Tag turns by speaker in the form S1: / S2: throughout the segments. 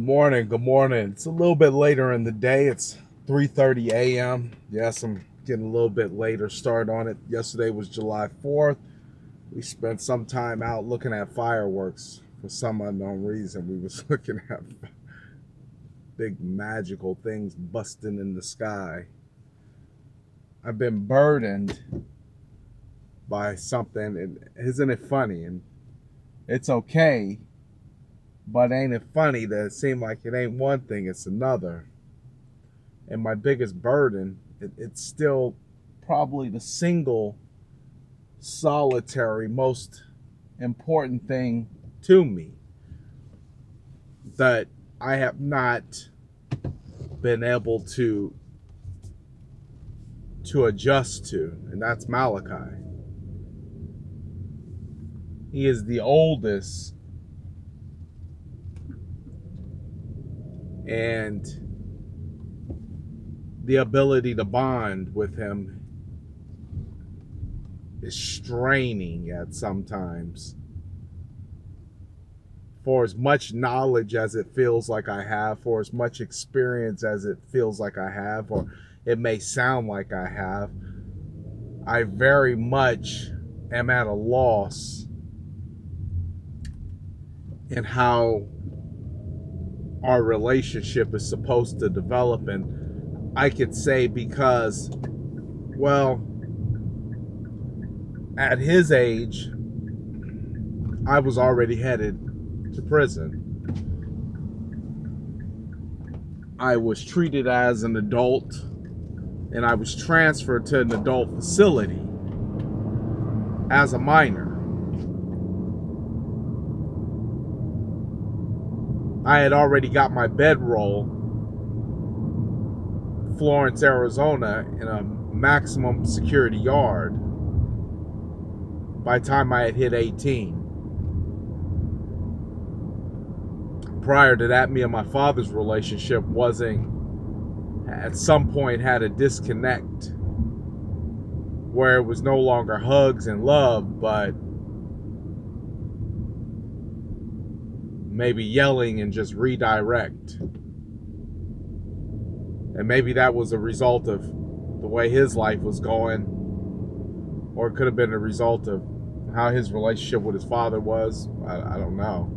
S1: Morning, good morning. It's a little bit later in the day. It's 3:30 a.m. Yes, I'm getting a little bit later start on it. Yesterday was July 4th. We spent some time out looking at fireworks for some unknown reason. We was looking at big magical things busting in the sky. I've been burdened by something, and isn't it funny? And it's okay, but ain't it funny that it seemed like it ain't one thing, it's another. And my biggest burden, it's still probably the single solitary most important thing to me that I have not been able to adjust to, and that's Malachi. He is the oldest, and the ability to bond with him is straining at sometimes. For as much knowledge as it feels like I have, for as much experience as it feels like I have, or it may sound like I have, I very much am at a loss in how our relationship is supposed to develop. And I could say because, well, at his age, I was already headed to prison. I was treated as an adult, and I was transferred to an adult facility as a minor. I had already got my bedroll, Florence, Arizona, in a maximum security yard by the time I had hit 18. Prior to that, me and my father's relationship at some point had a disconnect where it was no longer hugs and love, but maybe yelling and just redirect. And maybe that was a result of the way his life was going, or it could have been a result of how his relationship with his father was. I don't know.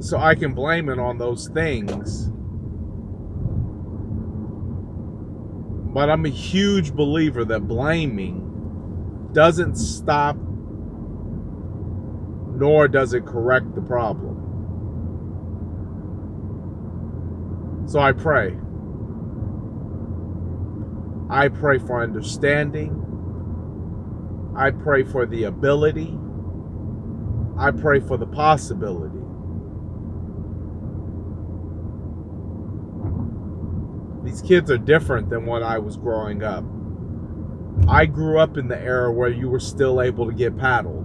S1: So I can blame it on those things. But I'm a huge believer that blaming doesn't stop, nor does it correct the problem. So I pray. I pray for understanding. I pray for the ability. I pray for the possibility. These kids are different than when I was growing up. I grew up in the era where you were still able to get paddled.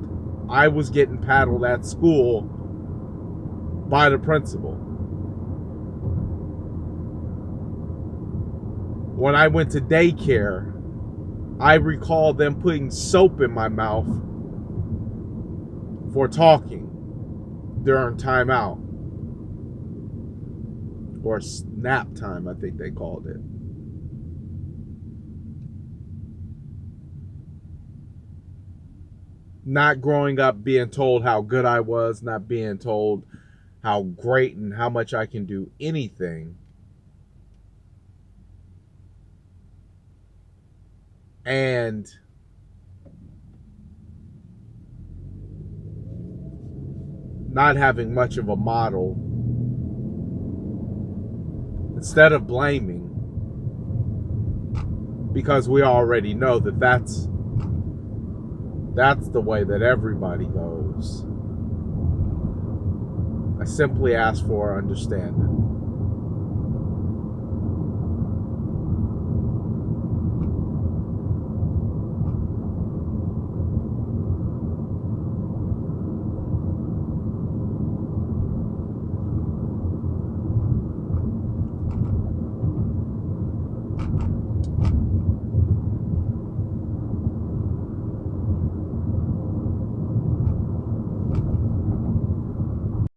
S1: I was getting paddled at school by the principal. When I went to daycare, I recall them putting soap in my mouth for talking during timeout, or nap time, I think they called it. Not growing up being told how good I was, not being told how great and how much I can do anything. And not having much of a model. Instead of blaming, because we already know that that's the way that everybody goes, I simply ask for understanding.